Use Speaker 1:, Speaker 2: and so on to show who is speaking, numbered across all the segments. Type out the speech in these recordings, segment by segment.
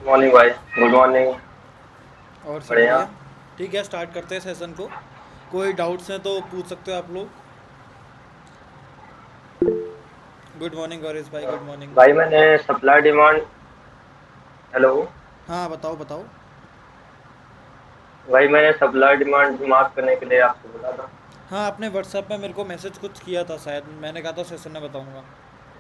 Speaker 1: Morning भाई। Good morning.
Speaker 2: और सब
Speaker 1: बढ़िया।
Speaker 2: बढ़िया। ठीक है, स्टार्ट करते हैं सेशन को। कोई डाउट्स हैं तो पूछ सकते हो आप लोग। गुड मॉर्निंग गौरीश भाई, गुड मॉर्निंग।
Speaker 1: भाई मैंने सप्लाई डिमांड। हेलो।
Speaker 2: हाँ बताओ बताओ।
Speaker 1: भाई मैंने सप्लाई डिमांड मार्क करने के लिए आपसे बोला था।
Speaker 2: हाँ, आपने व्हाट्सएप में मेरे को मैसेज कुछ किया था, शायद मैंने कहा था सेशन में बताऊंगा।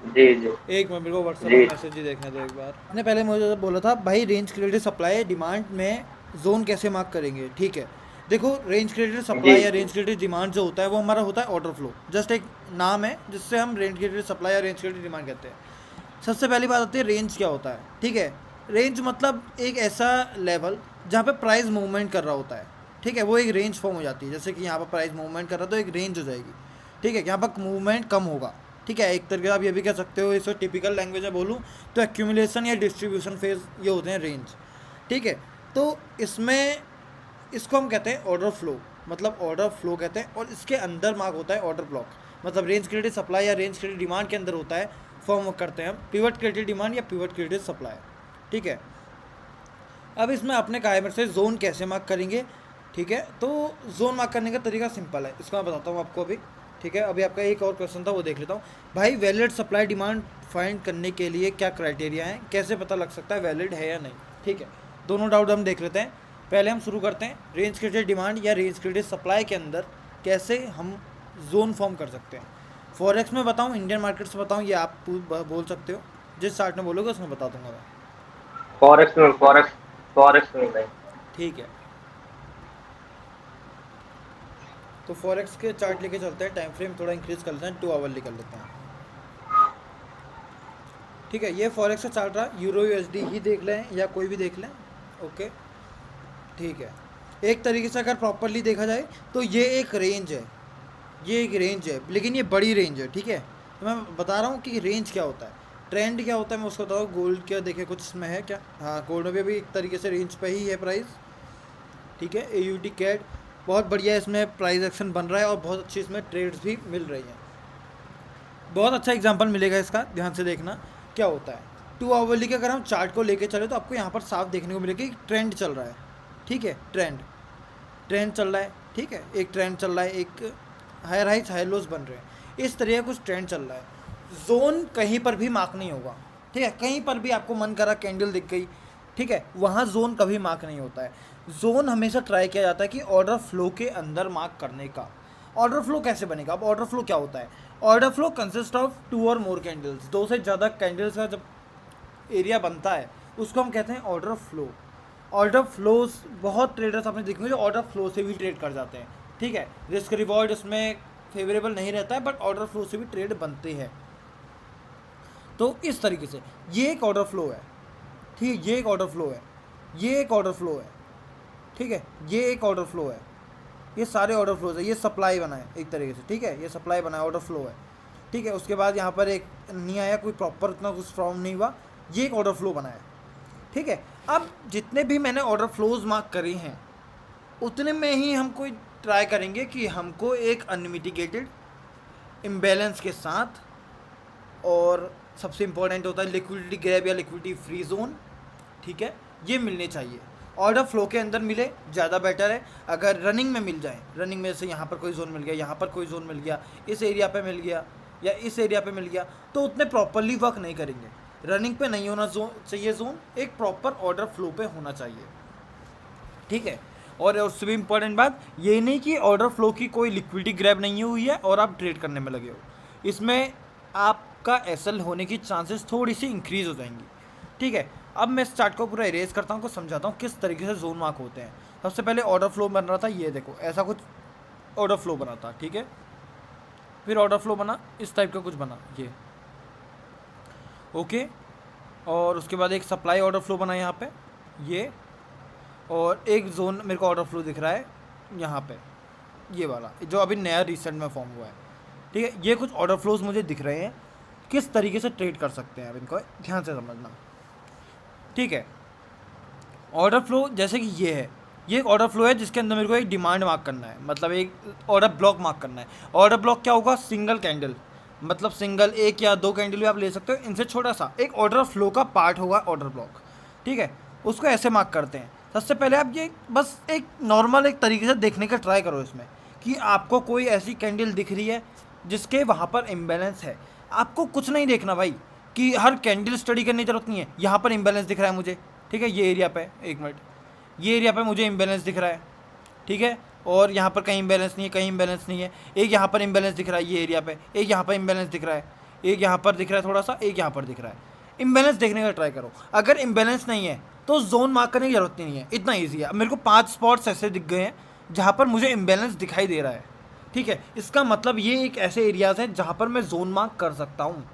Speaker 1: जी जी।
Speaker 2: एक मिनट, मेरे को व्हाट्सएप में
Speaker 1: जी।
Speaker 2: मैसेज ही देखने दो एक बार। आपने पहले मुझे बोला था भाई, रेंज क्रेडिट सप्लाई डिमांड में जोन कैसे मार्क करेंगे। ठीक है, देखो, रेंज क्रेडिट
Speaker 1: जी
Speaker 2: सप्लाई या
Speaker 1: जी।
Speaker 2: रेंज क्रेडिट डिमांड जो होता है वो हमारा होता है ऑर्डर फ्लो। जस्ट एक नाम है जिससे हम रेंज क्रेडिट सप्लाई या रेंज क्रेडिट डिमांड कहते हैं। सबसे पहली बात आती है रेंज क्या होता है। ठीक है, रेंज मतलब एक ऐसा लेवल जहाँ पे प्राइस मूवमेंट कर रहा होता है। ठीक है, वो एक रेंज फॉर्म हो जाती है। जैसे कि यहाँ पर प्राइस मूवमेंट कर रहा है तो एक रेंज हो जाएगी। ठीक है, यहाँ पर मूवमेंट कम होगा। ठीक है, एक तरीके से आप ये भी कह सकते हो, इसको टिपिकल लैंग्वेज में बोलूँ तो एक्यूमुलेशन या डिस्ट्रीब्यूशन फेज ये होते हैं रेंज। ठीक है, तो इसमें इसको हम कहते हैं ऑर्डर फ्लो। मतलब ऑर्डर फ्लो कहते हैं, और इसके अंदर मार्क होता है ऑर्डर ब्लॉक। मतलब रेंज क्रेडिट सप्लाई या रेंज क्रेडिट डिमांड के अंदर होता है, फॉर्म करते हैं हम पिवट क्रेडिट डिमांड या पिवट क्रेडिट सप्लाई। ठीक है, अब इसमें आपने कहा है मेरे से जोन कैसे मार्क करेंगे। ठीक है, तो जोन मार्क करने का तरीका सिंपल है, इसको मैं बताता हूँ आपको अभी। ठीक है, अभी आपका एक और क्वेश्चन था वो देख लेता हूँ। भाई, वैलिड सप्लाई डिमांड फाइंड करने के लिए क्या क्राइटेरिया है, कैसे पता लग सकता है वैलिड है या नहीं। ठीक है, दोनों डाउट हम देख लेते हैं। पहले हम शुरू करते हैं रेंज क्रेडिट डिमांड या रेंज क्रेडिट सप्लाई के अंदर कैसे हम जोन फॉर्म कर सकते हैं। फॉरेक्स में बताऊँ, इंडियन मार्केट से बताऊँ, ये आप बोल सकते हो। जिस चार्ट में बोलोगे उसमें बता दूंगा मैं।
Speaker 1: फॉरेक्स में भाई।
Speaker 2: ठीक है, तो फॉरेक्स के चार्ट लेके चलते हैं, टाइम फ्रेम थोड़ा इंक्रीज कर लेते हैं, 2 आवर कर लेते हैं। ठीक है, ये फॉरेक्स का चार्ट रहा, यूरो यूएसडी ही देख लें या कोई भी देख लें। ओके, ठीक है। एक तरीके से अगर प्रॉपरली देखा जाए तो ये एक रेंज है। ये एक रेंज है, लेकिन ये बड़ी रेंज है। ठीक है, तो मैं बता रहा हूँ कि रेंज क्या होता है, ट्रेंड क्या होता है, मैं उसको बताऊँ। गोल्ड क्या देखे कुछ इसमें है क्या? हाँ, गोल्ड में भी एक तरीके से रेंज पे ही है प्राइस। ठीक है, ए यू टी कैट बहुत बढ़िया, इसमें प्राइस एक्शन बन रहा है और बहुत अच्छी इसमें ट्रेड्स भी मिल रही हैं। बहुत अच्छा एग्जांपल मिलेगा इसका, ध्यान से देखना क्या होता है। 2 आवरली के अगर हम चार्ट को लेके चले तो आपको यहाँ पर साफ देखने को मिलेगा कि ट्रेंड चल रहा है। ठीक है, ट्रेंड ट्रेंड चल रहा है। ठीक है, एक ट्रेंड चल रहा है, एक हायर हाइट्स हाई लोज बन रहे हैं, इस तरह का कुछ ट्रेंड चल रहा है। जोन कहीं पर भी मार्क नहीं होगा। ठीक है, कहीं पर भी आपको मन करा कैंडल दिख गई, ठीक है, वहाँ जोन कभी मार्क नहीं होता है। जोन हमेशा ट्राई किया जाता है कि ऑर्डर फ्लो के अंदर मार्क करने का। ऑर्डर फ्लो कैसे बनेगा? अब ऑर्डर फ्लो क्या होता है? ऑर्डर फ्लो कंसिस्ट ऑफ 2 और मोर कैंडल्स, 2 से ज़्यादा कैंडल्स का जब एरिया बनता है उसको हम कहते हैं ऑर्डर फ्लो। ऑर्डर फ्लोज बहुत ट्रेडर्स आपने देखेंगे जो ऑर्डर फ्लो से भी ट्रेड कर जाते हैं। ठीक है, रिस्क रिवॉर्ड इसमें फेवरेबल नहीं रहता है, बट ऑर्डर फ्लो से भी ट्रेड बनते हैं। तो इस तरीके से ये एक ऑर्डर फ्लो है। ठीक है, ये एक ऑर्डर फ्लो है, ये एक ऑर्डर फ्लो है। ठीक है, ये एक ऑर्डर फ्लो है, ये सारे ऑर्डर फ्लोज है। ये सप्लाई बना है एक तरीके से। ठीक है, ये सप्लाई बना है, ऑर्डर फ्लो है। ठीक है, उसके बाद यहाँ पर एक नहीं आया, कोई प्रॉपर उतना कुछ फॉर्म नहीं हुआ, ये एक ऑर्डर फ्लो बना है। ठीक है, अब जितने भी मैंने ऑर्डर फ्लोज मार्क करे हैं उतने में ही हम कोई ट्राई करेंगे कि हमको एक अनमिटिगेटेड इम्बैलेंस के साथ, और सबसे इंपॉर्टेंट होता है लिक्विडिटी गैप या लिक्विडिटी फ्री जोन। ठीक है, ये मिलने चाहिए। ऑर्डर फ्लो के अंदर मिले ज़्यादा बेटर है। अगर रनिंग में मिल जाए, रनिंग में से यहाँ पर कोई जोन मिल गया, यहाँ पर कोई जोन मिल गया, इस एरिया पे मिल गया या इस एरिया पे मिल गया, तो उतने प्रॉपरली वर्क नहीं करेंगे। रनिंग पे नहीं होना चाहिए जोन, एक प्रॉपर ऑर्डर फ्लो पे होना चाहिए। ठीक है, और उससे भी इम्पोर्टेंट बात ये नहीं कि ऑर्डर फ्लो की कोई लिक्विडिटी ग्रैब नहीं हुई है और आप ट्रेड करने में लगे हो, इसमें आपका एसएल होने की चांसेस थोड़ी सी इंक्रीज हो जाएंगी। ठीक है, अब मैं इस चार्ट को पूरा इरेज करता हूँ, को समझाता हूँ किस तरीके से जोन मार्क होते हैं। सबसे पहले ऑर्डर फ्लो बन रहा था, ये देखो ऐसा कुछ ऑर्डर फ्लो बना था। ठीक है, फिर ऑर्डर फ्लो बना इस टाइप का कुछ बना, ये ओके। और उसके बाद एक सप्लाई ऑर्डर फ्लो बना यहाँ पे, ये, और एक जोन मेरे को ऑर्डर फ्लो दिख रहा है यहाँ पे, ये वाला जो अभी नया रिसेंट में फॉर्म हुआ है। ठीक है, ये कुछ ऑर्डर फ्लोज मुझे दिख रहे हैं, किस तरीके से ट्रेड कर सकते हैं अब इनको ध्यान से समझना। ठीक है, ऑर्डर फ्लो जैसे कि ये है, ये एक ऑर्डर फ्लो है जिसके अंदर मेरे को एक डिमांड मार्क करना है, मतलब एक ऑर्डर ब्लॉक मार्क करना है। ऑर्डर ब्लॉक क्या होगा? सिंगल कैंडल, मतलब सिंगल एक या दो कैंडल भी आप ले सकते हो, इनसे छोटा सा एक ऑर्डर फ्लो का पार्ट होगा ऑर्डर ब्लॉक। ठीक है, उसको ऐसे मार्क करते हैं। सबसे पहले आप ये बस एक नॉर्मल एक तरीके से देखने का ट्राई करो इसमें कि आपको कोई ऐसी कैंडल दिख रही है जिसके वहाँ पर इम्बैलेंस है। आपको कुछ नहीं देखना भाई कि हर कैंडल स्टडी करने की जरूरत नहीं है। यहाँ पर इम्बैलेंस दिख रहा है मुझे, ठीक है, ये एरिया पे, एक मिनट, ये एरिया पे मुझे इम्बैलेंस दिख रहा है, ठीक है, और यहाँ पर कहीं इम्बैलेंस नहीं है, कहीं इम्बैलेंस नहीं है। एक यहाँ पर इम्बैलेंस दिख रहा है ये एरिया पे, एक यहाँ पर इम्बैलेंस दिख रहा है, एक यहाँ पर दिख रहा है थोड़ा सा, एक यहाँ पर दिख रहा है। इम्बैलेंस देखने का ट्राई करो। अगर इम्बैलेंस नहीं है तो जोन मार्क करने की जरूरत नहीं है, इतना ईजी है। अब मेरे को 5 स्पॉट्स ऐसे दिख गए हैं जहाँ पर मुझे इम्बैलेंस दिखाई दे रहा है, ठीक है। इसका मतलब ये एक ऐसे एरियाज़ हैं जहाँ पर मैं जोन मार्क कर सकता हूँ,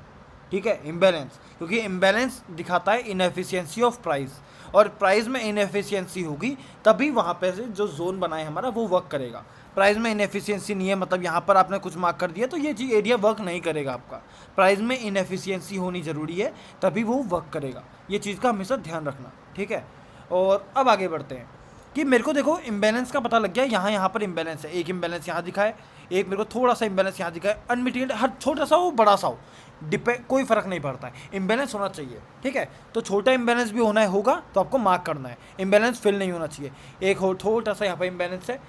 Speaker 2: ठीक है, इम्बैलेंस, क्योंकि इम्बैलेंस दिखाता है इनएफिशिएंसी ऑफ प्राइस, और प्राइस में इनएफिशिएंसी होगी तभी वहाँ पे से जो जोन बना है हमारा वो वर्क करेगा। प्राइस में इनएफिशिएंसी नहीं है, मतलब यहाँ पर आपने कुछ मार्क कर दिया तो ये चीज़ एरिया वर्क नहीं करेगा आपका। प्राइस में इनएफिशिएंसी होनी ज़रूरी है तभी वो वर्क करेगा, ये चीज़ का हमेशा ध्यान रखना, ठीक है। और अब आगे बढ़ते हैं कि मेरे को देखो इम्बैलेंस का पता लग गया, यहाँ पर इम्बैलेंस है, एक इम्बैलेंस यहाँ दिखा है, एक मेरे को थोड़ा सा इम्बैलेंस यहाँ दिखा है। अनमिटिगेटेड, हर छोटा सा हो बड़ा सा हो, डिपेंड, कोई फ़र्क नहीं पड़ता है, इम्बैलेंस होना चाहिए, ठीक है। तो छोटा इम्बैलेंस भी होना है, होगा तो आपको मार्क करना है, इम्बैलेंस फिल नहीं होना चाहिए। एक हो छोटा सा यहाँ पर इम्बैलेंस है,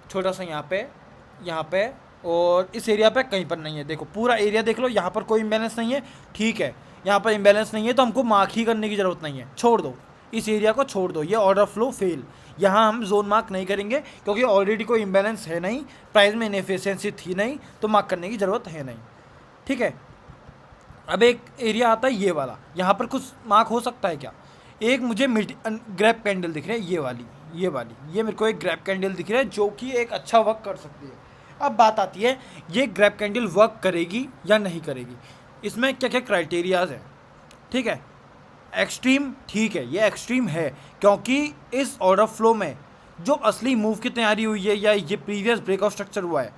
Speaker 2: छोटा सा यहाँ पे और इस एरिया पे कहीं पर नहीं है। देखो पूरा एरिया देख लो, यहाँ पर कोई इम्बैलेंस नहीं है, ठीक है, यहाँ पर इम्बैलेंस नहीं है तो हमको मार्क ही करने की ज़रूरत नहीं है, छोड़ दो, इस एरिया को छोड़ दो, ये ऑर्डर फ्लो फेल। यहाँ हम जोन मार्क नहीं करेंगे क्योंकि ऑलरेडी कोई इम्बैलेंस है नहीं, प्राइस में इनएफिशिएंसी थी नहीं, तो मार्क करने की ज़रूरत है नहीं, ठीक है। अब एक एरिया आता है ये वाला, यहाँ पर कुछ मार्क हो सकता है क्या? एक मुझे ग्रैप कैंडल दिख रही है, ये मेरे को एक ग्रैप कैंडल दिख रहा है जो कि एक अच्छा वर्क कर सकती है। अब बात आती है ये ग्रैप कैंडल वर्क करेगी या नहीं करेगी, इसमें क्या क्या क्राइटेरियाज है, ठीक है। एक्सट्रीम, ठीक है, ये एक्सट्रीम है क्योंकि इस ऑर्डर फ्लो में जो असली मूव की तैयारी हुई है या ये प्रीवियस ब्रेकआउट स्ट्रक्चर हुआ है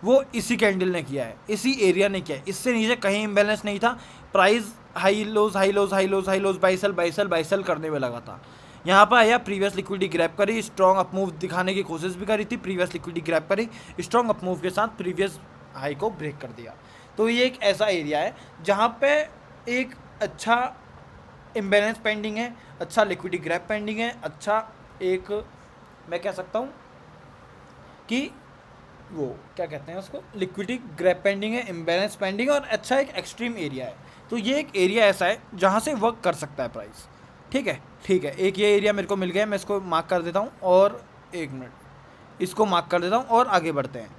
Speaker 2: वो इसी कैंडल ने किया है, इसी एरिया ने किया है, इससे नीचे कहीं इम्बैलेंस नहीं था। Price high lows high lows high lows high lows buy sell करने में लगा था। यहाँ पर आया, प्रीवियस लिक्विडिटी ग्रैब करी, स्ट्रॉन्ग अप मूव दिखाने की कोशिश भी करी थी, प्रीवियस लिक्विडिटी ग्रैब करी, स्ट्रॉन्ग अप मूव के साथ प्रीवियस हाई को ब्रेक कर दिया। तो ये एक ऐसा एरिया है जहाँ पे एक अच्छा इम्बैलेंस पेंडिंग है, अच्छा लिक्विडिटी ग्रैब पेंडिंग है, अच्छा एक मैं कह सकता हूँ कि वो क्या कहते हैं उसको, लिक्विडिटी ग्रैब पेंडिंग है, इम्बैलेंस पेंडिंग है, और अच्छा एक एक्सट्रीम एरिया है। तो ये एक एरिया ऐसा है जहाँ से वर्क कर सकता है प्राइस, ठीक है, ठीक है। एक ये एरिया मेरे को मिल गया, मैं इसको मार्क कर देता हूँ, और एक मिनट इसको मार्क कर देता हूँ और आगे बढ़ते हैं,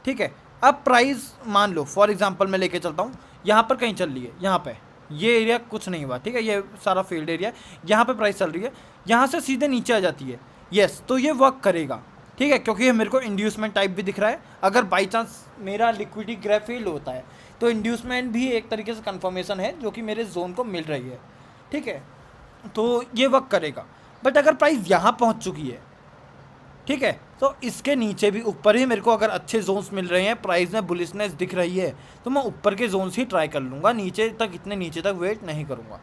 Speaker 2: ठीक है। अब प्राइस मान लो फॉर एग्जांपल मैं लेके चलता हूँ, यहाँ पर कहीं चल रही है, यहाँ पे ये एरिया कुछ नहीं हुआ, ठीक है, ये सारा फील्ड एरिया, यहाँ पे प्राइस चल रही है, यहाँ से सीधे नीचे आ जाती है, यस, तो ये वर्क करेगा, ठीक है, क्योंकि ये मेरे को इंड्यूसमेंट टाइप भी दिख रहा है। अगर बाई चांस मेरा लिक्विडिटी ग्रैब फेल होता है तो इंड्यूसमेंट भी एक तरीके से कंफर्मेशन है जो कि मेरे जोन को मिल रही है, ठीक है, तो ये वर्क करेगा। बट अगर प्राइस यहाँ पहुँच चुकी है, ठीक है, तो इसके नीचे भी ऊपर ही मेरे को अगर अच्छे जोन्स मिल रहे हैं, प्राइस में बुलिशनेस दिख रही है, तो मैं ऊपर के जोन्स ही ट्राई कर लूँगा, नीचे तक, इतने नीचे तक वेट नहीं करूँगा,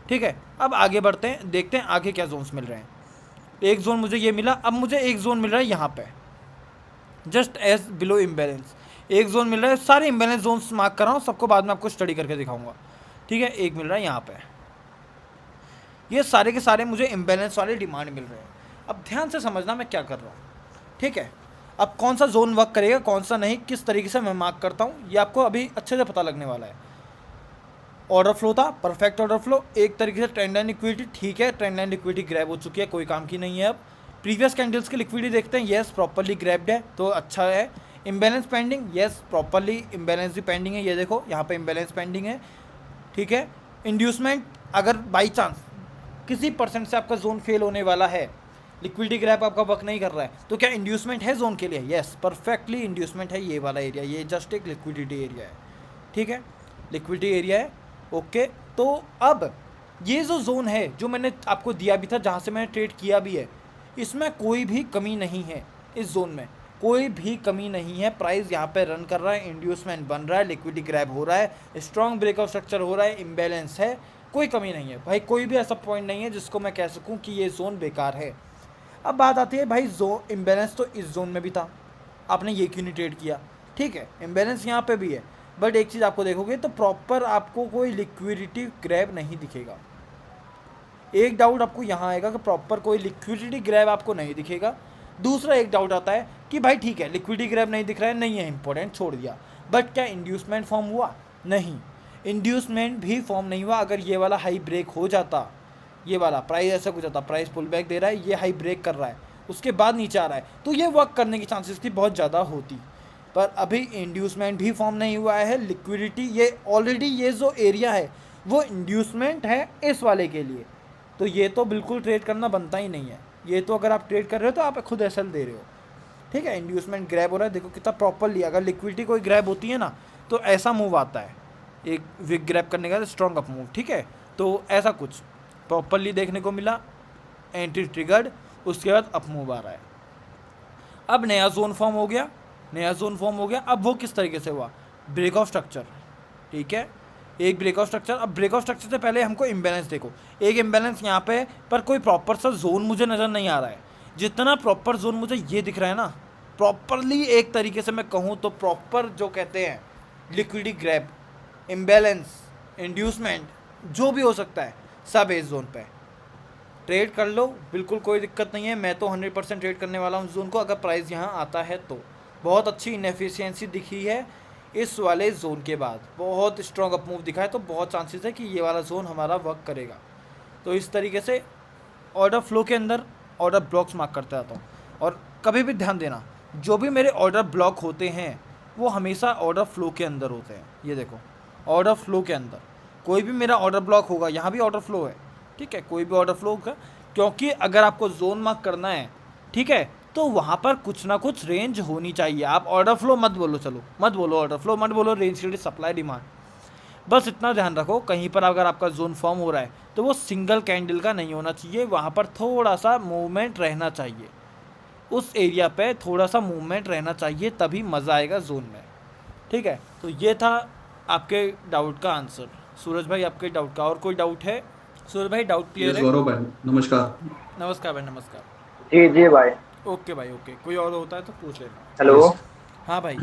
Speaker 2: ठीक है। अब आगे बढ़ते हैं, देखते हैं आगे क्या जोन्स मिल रहे हैं। एक जोन मुझे ये मिला, अब मुझे एक जोन मिल रहा है यहाँ पे, जस्ट एज बिलो इम्बैलेंस एक जोन मिल रहा है। सारे इम्बैलेंस जोन्स मार्क कर रहा हूँ, सबको बाद में आपको स्टडी करके दिखाऊंगा, ठीक है। एक मिल रहा है यहाँ पे, ये सारे के सारे मुझे इम्बैलेंस वाले डिमांड मिल रहे हैं। अब ध्यान से समझना मैं क्या कर रहा हूँ, ठीक है। अब कौन सा जोन वर्क करेगा, कौन सा नहीं, किस तरीके से मैं मार्क करता हूँ, ये आपको अभी अच्छे से पता लगने वाला है। ऑर्डर फ्लो था, परफेक्ट ऑर्डर फ्लो, एक तरीके से ट्रेंड लाइन लिक्विडिटी, ठीक है, ट्रेंड लाइन लिक्विडिटी ग्रैब हो चुकी है, कोई काम की नहीं है। अब प्रीवियस कैंडल्स की लिक्विडिटी देखते हैं, येस प्रॉपरली ग्रैब्ड है तो अच्छा है। Imbalance pending, yes properly imbalance भी पेंडिंग है, ये देखो यहाँ पे इम्बैलेंस पेंडिंग है, ठीक है। इंड्यूसमेंट, अगर बाई चांस किसी परसेंट से आपका जोन फेल होने वाला है, लिक्विडिटी ग्रैब आपका वर्क नहीं कर रहा है, तो क्या इंड्यूसमेंट है जोन के लिए? येस परफेक्टली इंड्यूसमेंट है, ये वाला एरिया, ये जस्ट एक लिक्विडिटी एरिया है, ठीक है, लिक्विडिटी एरिया है, ओके। तो अब ये जो जोन है जो मैंने आपको दिया भी था, जहाँ से मैंने ट्रेड किया भी है, इसमें कोई भी कमी नहीं है, इस जोन में कोई भी कमी नहीं है। प्राइस यहाँ पे रन कर रहा है, इंड्यूसमेंट बन रहा है, लिक्विडिटी ग्रैब हो रहा है, स्ट्रॉन्ग ब्रेकआउट स्ट्रक्चर हो रहा है, इम्बैलेंस है, कोई कमी नहीं है भाई, कोई भी ऐसा पॉइंट नहीं है जिसको मैं कह सकूँ कि ये जोन बेकार है। अब बात आती है भाई, इम्बैलेंस तो इस जोन में भी था, आपने ये क्यों नहीं ट्रेड किया? ठीक है, इम्बैलेंस यहाँ पे भी है, बट एक चीज़ आपको देखोगे तो प्रॉपर आपको कोई लिक्विडिटी ग्रैब नहीं दिखेगा, एक डाउट आपको यहाँ आएगा कि प्रॉपर कोई लिक्विडिटी ग्रैब आपको नहीं दिखेगा। दूसरा एक डाउट आता है कि भाई ठीक है लिक्विडिटी ग्रैब नहीं दिख रहा है, नहीं है इंपॉर्टेंट, छोड़ दिया, बट क्या इंड्यूसमेंट फॉर्म हुआ? नहीं, इंड्यूसमेंट भी फॉर्म नहीं हुआ। अगर ये वाला हाई ब्रेक हो जाता, ये वाला प्राइस ऐसा कुछ आता, प्राइस पुल बैक दे रहा है, ये हाई ब्रेक कर रहा है, उसके बाद नीचे आ रहा है, तो ये वर्क करने की चांसेस थी बहुत ज़्यादा होती। पर अभी इंड्यूसमेंट भी फॉर्म नहीं हुआ है, लिक्विडिटी ये ऑलरेडी ये जो एरिया है वो इंड्यूसमेंट है इस वाले के लिए, तो ये तो बिल्कुल ट्रेड करना बनता ही नहीं है। ये तो अगर आप ट्रेड कर रहे हो तो आप खुद एसएल दे रहे हो, ठीक है। इंड्यूसमेंट ग्रैब हो रहा है, देखो कितना प्रॉपरली, अगर लिक्विडिटी कोई ग्रैब होती है ना तो ऐसा मूव आता है, एक विक ग्रैब करने का स्ट्रॉन्ग अप मूव, ठीक है। तो ऐसा कुछ प्रॉपरली देखने को मिला, एंट्री ट्रिगर्ड, उसके बाद अप मूव आ रहा है। अब नया जोन फॉर्म हो गया, नया जोन फॉर्म हो गया। अब वो किस तरीके से हुआ? ब्रेक ऑफ स्ट्रक्चर, ठीक है, एक ब्रेक ऑफ स्ट्रक्चर। अब ब्रेक ऑफ स्ट्रक्चर से पहले हमको इम्बैलेंस देखो, एक इम्बैलेंस यहाँ पे है, पर कोई प्रॉपर सा जोन मुझे नज़र नहीं आ रहा है। जितना प्रॉपर जोन मुझे ये दिख रहा है ना, प्रॉपरली एक तरीके से मैं कहूँ तो प्रॉपर जो कहते हैं लिक्विडिटी ग्रैब, इम्बैलेंस, इंड्यूसमेंट, जो भी हो सकता है, सब इस जोन पे ट्रेड कर लो, बिल्कुल कोई दिक्कत नहीं है। मैं तो 100% ट्रेड करने वाला हूँ जोन को, अगर प्राइस यहाँ आता है तो। बहुत अच्छी इनएफिशिएंसी दिखी है इस वाले जोन के बाद, बहुत स्ट्रॉन्ग अप मूव दिखा है, तो बहुत चांसेस है कि ये वाला जोन हमारा वर्क करेगा। तो इस तरीके से ऑर्डर फ्लो के अंदर ऑर्डर ब्लॉक्स मार्क करता रहता हूँ। और कभी भी ध्यान देना, जो भी मेरे ऑर्डर ब्लॉक होते हैं वो हमेशा ऑर्डर फ्लो के अंदर होते हैं। ये देखो, ऑर्डर फ्लो के अंदर कोई भी मेरा ऑर्डर ब्लॉक होगा, यहाँ भी ऑर्डर फ्लो है, ठीक है, कोई भी ऑर्डर फ्लो होगा, क्योंकि अगर आपको जोन मार्क करना है, ठीक है, तो वहाँ पर कुछ ना कुछ रेंज होनी चाहिए। आप ऑर्डर फ्लो मत बोलो, चलो मत बोलो ऑर्डर फ्लो, मत बोलो रेंज क्रेडिट सप्लाई डिमांड, बस इतना ध्यान रखो कहीं पर अगर आपका जोन फॉर्म हो रहा है तो वो सिंगल कैंडल का नहीं होना चाहिए, वहाँ पर थोड़ा सा मूवमेंट रहना चाहिए, उस एरिया पे थोड़ा सा मूवमेंट रहना चाहिए, तभी मज़ा आएगा जोन में, ठीक है। तो ये था आपके डाउट का आंसर। सूरज भाई आपके डाउट का और कोई डाउट है? सूरज भाई डाउट क्लियर
Speaker 3: यस
Speaker 2: है?
Speaker 3: गौरव भाई, नमस्कार।
Speaker 2: नमस्कार भाई, नमस्कार।
Speaker 1: जी जी भाई।
Speaker 2: ओके भाई, ओके, कोई और होता है तो पूछ लेना।
Speaker 1: हेलो।
Speaker 3: यस
Speaker 2: हाँ भाई,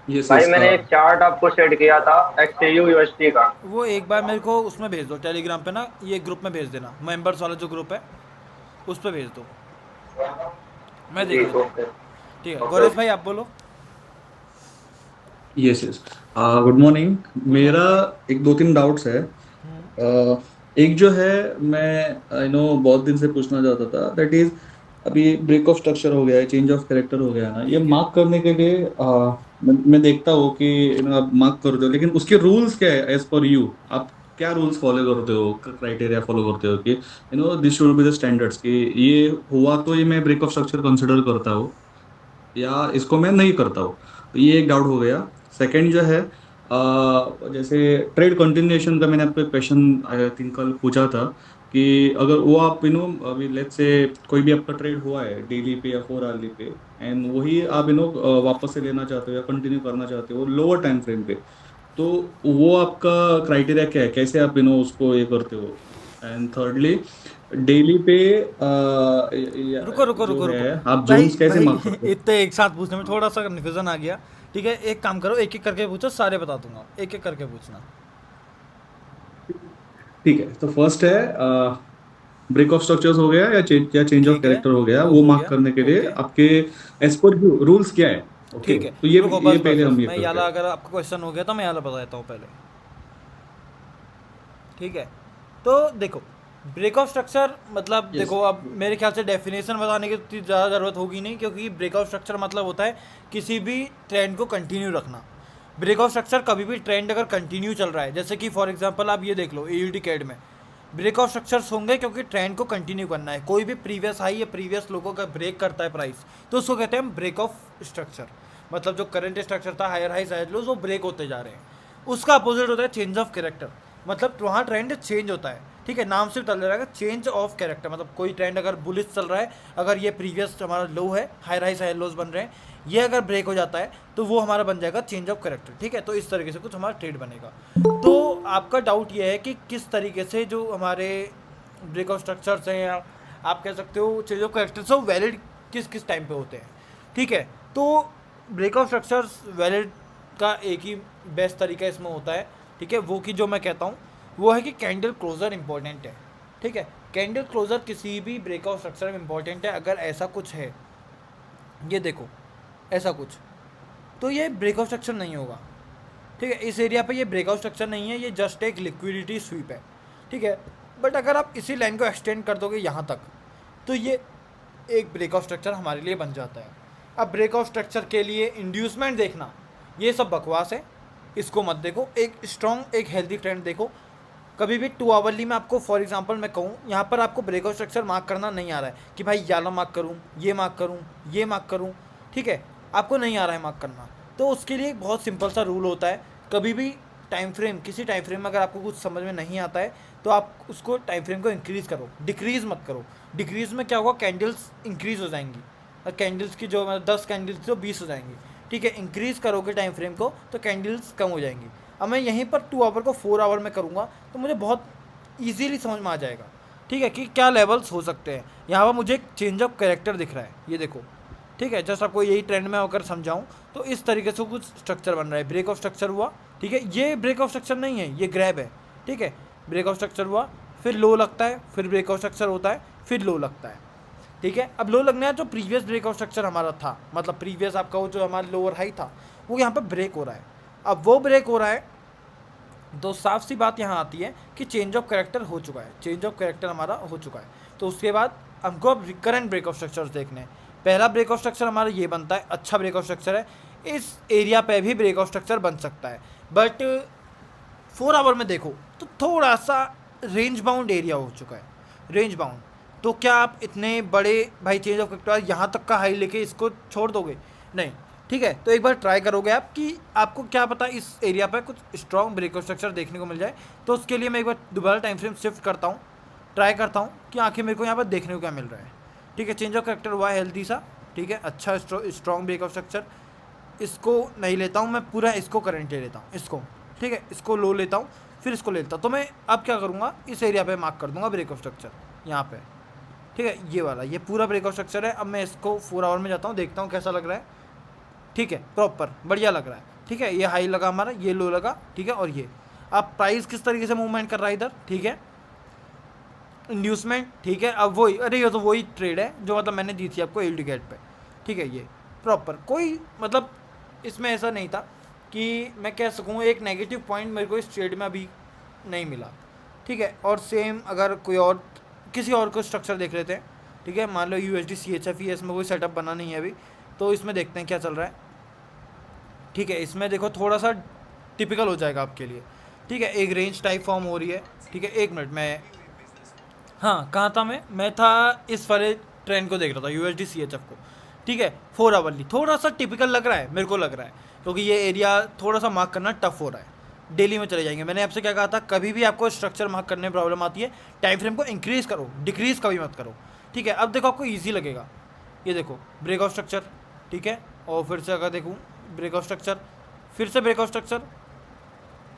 Speaker 3: यस
Speaker 1: भाई
Speaker 3: यस
Speaker 1: मैंने एक चार्ट आपको सेंड किया था XAU USD का।
Speaker 2: वो एक बार मेरे को उसमें भेज दो टेलीग्राम पे ना, ये ग्रुप में भेज देना, मेंबर्स वाला जो ग्रुप है उस पर भेज दो, मैं देख
Speaker 1: जी
Speaker 2: लेता हूँ,
Speaker 1: ओके।
Speaker 2: ठीक है।
Speaker 1: ओके
Speaker 2: गौरेश भाई आप बोलो।
Speaker 3: Yes yes. Good morning.
Speaker 2: morning
Speaker 3: मेरा
Speaker 2: भाई।
Speaker 3: एक दो तीन डाउट्स है। एक जो है, मैं आई नो बहुत दिन से पूछना चाहता था, दैट इज अभी ब्रेक ऑफ स्ट्रक्चर हो गया है, चेंज ऑफ कैरेक्टर हो गया है ना, ये
Speaker 2: ठीक है।
Speaker 3: मार्क करने के लिए मैं देखता हूँ कि आप मार्क करते हो, लेकिन उसके रूल्स क्या है एज पर यू? आप क्या रूल्स फॉलो करते हो, क्राइटेरिया फॉलो करते हो कि this should be the standards, कि ये हुआ तो ये मैं ब्रेक ऑफ स्ट्रक्चर कंसिडर करता हूँ या इसको मैं नहीं करता हूँ? तो ये एक डाउट हो गया। सेकंड जो है, जैसे ट्रेड कंटिन्यूएशन का मैंने आपको क्वेश्चन आई थिंक कल पूछा था, कि अगर वो आप अभी लेट्स से कोई भी आपका ट्रेड हुआ है डेली पे या 4 आवर्ली पे, एंड वही आप वापस से लेना चाहते हो या कंटिन्यू करना चाहते हो लोअर टाइम फ्रेम पे, तो वो आपका क्राइटेरिया क्या है, कैसे आप उसको ये करते हो? एंड थर्डली, डेली पे
Speaker 2: रुको रुको
Speaker 3: जो
Speaker 2: रुको रुको
Speaker 3: है आप
Speaker 2: भाई,
Speaker 3: जोन्स कैसे
Speaker 2: भाई
Speaker 3: मार्क करते हो?
Speaker 2: इतने एक साथ पूछने में थोड़ा सा कन्फ्यूजन आ गया, ठीक है। एक काम करो, एक एक करके पूछो, सारे बता दूंगा, एक एक करके पूछना।
Speaker 3: ठीक है, तो फर्स्ट है ब्रेक ऑफ स्ट्रक्चर्स हो गया या चेंज ऑफ
Speaker 2: ठीक है,
Speaker 3: कैरेक्टर हो गया,
Speaker 2: वो
Speaker 3: वो
Speaker 2: हो
Speaker 3: मार्क
Speaker 2: गया,
Speaker 3: करने के लिए
Speaker 2: ओके,
Speaker 3: आपके एज पर रूल्स क्या है? ओके,
Speaker 2: ठीक है।
Speaker 3: तो ये
Speaker 2: रुको,
Speaker 3: ये
Speaker 2: बस बस
Speaker 3: पहले
Speaker 2: बस,
Speaker 3: हम ये
Speaker 2: मैं
Speaker 3: करते
Speaker 2: याला,
Speaker 3: हैं।
Speaker 2: अगर आपका क्वेश्चन हो गया तो मैं याला बता देता हूँ पहले, ठीक है। तो देखो, ब्रेक ऑफ स्ट्रक्चर मतलब
Speaker 3: यस।
Speaker 2: देखो, अब मेरे ख्याल से डेफिनेशन बताने की इतनी ज़्यादा ज़रूरत होगी नहीं, क्योंकि ब्रेक ऑफ स्ट्रक्चर मतलब होता है किसी भी ट्रेंड को कंटिन्यू रखना। ब्रेक ऑफ स्ट्रक्चर कभी भी ट्रेंड अगर कंटिन्यू चल रहा है, जैसे कि फॉर एग्जांपल आप ये देख लो AUD कैड में ब्रेक ऑफ स्ट्रक्चर्स होंगे, क्योंकि ट्रेंड को कंटिन्यू करना है। कोई भी प्रीवियस हाई या प्रीवियस लोगों का ब्रेक करता है प्राइस, तो उसको कहते हैं ब्रेक ऑफ स्ट्रक्चर। मतलब जो करंट स्ट्रक्चर था, हायर हाई हायर लोज, वो ब्रेक होते जा रहे हैं। उसका अपोजिट होता है चेंज ऑफ कैरेक्टर, मतलब वहाँ ट्रेंड चेंज होता है, ठीक है, नाम से चल रहेगा चेंज ऑफ कैरेक्टर। मतलब कोई ट्रेंड अगर बुलिश चल रहा है, अगर ये प्रीवियस हमारा लो है, हायर हाई हायर लोज बन रहे हैं, ये अगर ब्रेक हो जाता है तो वो हमारा बन जाएगा चेंज ऑफ कैरेक्टर, ठीक है। तो इस तरीके से कुछ हमारा ट्रेड बनेगा। तो आपका डाउट ये है कि किस तरीके से जो हमारे ब्रेक ऑफ स्ट्रक्चर्स हैं, या आप कह सकते हो चेंज ऑफ कैरेक्टर्स, वो वैलिड किस किस टाइम पे होते हैं, ठीक है। तो ब्रेक ऑफ स्ट्रक्चर्स वैलिड का एक ही बेस्ट तरीका इसमें होता है, ठीक है, वो कि जो मैं कहता हूँ वो है कि कैंडल क्लोजर इंपॉर्टेंट है, ठीक है। कैंडल क्लोजर किसी भी ब्रेकआउट स्ट्रक्चर में इंपॉर्टेंट है। अगर ऐसा कुछ है, ये देखो ऐसा कुछ, तो ये ब्रेकआउट स्ट्रक्चर नहीं होगा, ठीक है। इस एरिया पे ये ब्रेकआउट स्ट्रक्चर नहीं है, ये जस्ट एक लिक्विडिटी स्वीप है, ठीक है। बट अगर आप इसी लाइन को एक्सटेंड कर दोगे यहाँ तक, तो ये एक ब्रेकआउट स्ट्रक्चर हमारे लिए बन जाता है। अब ब्रेकआउट स्ट्रक्चर के लिए इंड्यूसमेंट देखना, ये सब बकवास है, इसको मत देखो। एक स्ट्रॉन्ग एक हेल्दी ट्रेंड देखो। कभी भी 2 आवरली में आपको, फॉर एग्जांपल मैं कहूँ, यहाँ पर आपको ब्रेकआउट स्ट्रक्चर मार्क करना नहीं आ रहा है कि भाई याला मार्क करूँ, ये मार्क करूँ, ये मार्क करूँ, ठीक है, आपको नहीं आ रहा है मार्क करना। तो उसके लिए एक बहुत सिंपल सा रूल होता है, कभी भी टाइम फ्रेम, किसी टाइम फ्रेम में अगर आपको कुछ समझ में नहीं आता है तो आप उसको टाइम फ्रेम को इंक्रीज़ करो, डिक्रीज़ मत करो। डिक्रीज़ में क्या होगा, कैंडल्स इंक्रीज़ हो जाएंगी, और कैंडल्स की जो 10 कैंडल्स तो 20 हो जाएंगी, ठीक है। इंक्रीज़ करोगे टाइम फ्रेम को तो कैंडल्स कम हो जाएंगी। अब मैं यहीं पर 2 आवर को 4 आवर में करूँगा तो मुझे बहुत ईजीली समझ में आ जाएगा, ठीक है, कि क्या लेवल्स हो सकते हैं। यहाँ पर मुझे एक चेंज ऑफ कैरेक्टर दिख रहा है, ये देखो, ठीक है। जस्ट आपको यही ट्रेंड में अगर समझाऊँ तो इस तरीके से कुछ स्ट्रक्चर बन रहा है। ब्रेकआउट स्ट्रक्चर हुआ, ठीक है, ये ब्रेकआउट स्ट्रक्चर नहीं है, ये ग्रैब है, ठीक है। ब्रेकआउट स्ट्रक्चर हुआ, फिर लो लगता है, फिर ब्रेकआउट स्ट्रक्चर होता है, फिर लो लगता है, ठीक है। अब लो लगना है, जो प्रीवियस ब्रेकआउट स्ट्रक्चर हमारा था, मतलब प्रीवियस आपका वो जो हमारा लोअर हाई था, वो यहाँ पर ब्रेक हो रहा है। अब वो ब्रेक हो रहा है तो साफ सी बात यहाँ आती है कि चेंज ऑफ कैरेक्टर हो चुका है, चेंज ऑफ कैरेक्टर हमारा हो चुका है। तो उसके बाद हमको अब रिकरेंट ब्रेकआउट स्ट्रक्चर्स देखने हैं। पहला ब्रेकआउट स्ट्रक्चर हमारा ये बनता है, अच्छा ब्रेकआउट स्ट्रक्चर है, इस एरिया पे भी ब्रेकआउट स्ट्रक्चर बन सकता है। बट 4 आवर में देखो तो थोड़ा सा रेंज बाउंड एरिया हो चुका है, रेंज बाउंड। तो क्या आप इतने बड़े भाई चेंज ऑफ कैरेक्टर यहाँ तक का हाई लेके इसको छोड़ दोगे? नहीं, ठीक है। तो एक बार ट्राई करोगे आप कि आपको क्या पता इस एरिया पर कुछ स्ट्रॉन्ग ब्रेकआउट स्ट्रक्चर देखने को मिल जाए। तो उसके लिए मैं एक बार दोबारा टाइम फ्रेम शिफ्ट करता हूँ, ट्राई करता हूँ कि आखिर मेरे को यहाँ पर देखने को क्या मिल रहा है, ठीक है। चेंज ऑफ कैरेक्टर हुआ है हेल्दी सा, ठीक है, अच्छा स्ट्रॉन्ग ब्रेकआउट स्ट्रक्चर। इसको नहीं लेता हूँ मैं, पूरा इसको करंट ले लेता हूँ, इसको, ठीक है, इसको लो लेता हूँ, फिर इसको ले लेता हूँ। तो मैं अब क्या करूँगा, इस एरिया पे मार्क कर दूँगा ब्रेकआउट स्ट्रक्चर यहाँ पे, ठीक है, ये वाला, ये पूरा ब्रेकआउट स्ट्रक्चर है। अब मैं इसको 4 आवर में जाता हूँ, देखता हूँ कैसा लग रहा है, ठीक है, प्रॉपर बढ़िया लग रहा है, ठीक है। ये हाई लगा हमारा, ये लो लगा, ठीक है। और ये अब प्राइस किस तरीके से मूवमेंट कर रहा है इधर, ठीक है, इंड्यूसमेंट, ठीक है। अब वही, अरे ये तो वही ट्रेड है जो मतलब मैंने दी थी आपको एल टिकट पे, ठीक है। ये प्रॉपर कोई मतलब इसमें ऐसा नहीं था कि मैं कह सकूँ एक नेगेटिव पॉइंट मेरे को इस ट्रेड में अभी नहीं मिला, ठीक है। और सेम अगर कोई और किसी और को स्ट्रक्चर देख लेते हैं, ठीक है, मान लो USD CHF, इसमें कोई सेटअप बना नहीं है अभी, तो इसमें देखते हैं क्या चल रहा है, ठीक है। इसमें देखो थोड़ा सा टिपिकल हो जाएगा आपके लिए, ठीक है। एक रेंज टाइप फॉर्म हो रही है, ठीक है। 1 मिनट, मैं हाँ कहाँ था मैं था इस वाले ट्रेंड को देख रहा था, USD CHF को, ठीक है। 4 आवरली थोड़ा सा टिपिकल लग रहा है, मेरे को लग रहा है, क्योंकि ये एरिया थोड़ा सा मार्क करना टफ हो रहा है। डेली में चले जाएंगे। मैंने आपसे क्या कहा था, कभी भी आपको स्ट्रक्चर मार्क करने में प्रॉब्लम आती है, टाइम फ्रेम को इंक्रीज़ करो, डिक्रीज़ कभी मत करो, ठीक है। अब देखो आपको ईजी लगेगा, ये देखो ब्रेकआउट स्ट्रक्चर, ठीक है। और फिर से अगर देखूँ ब्रेकआउट स्ट्रक्चर, फिर से ब्रेकआउट स्ट्रक्चर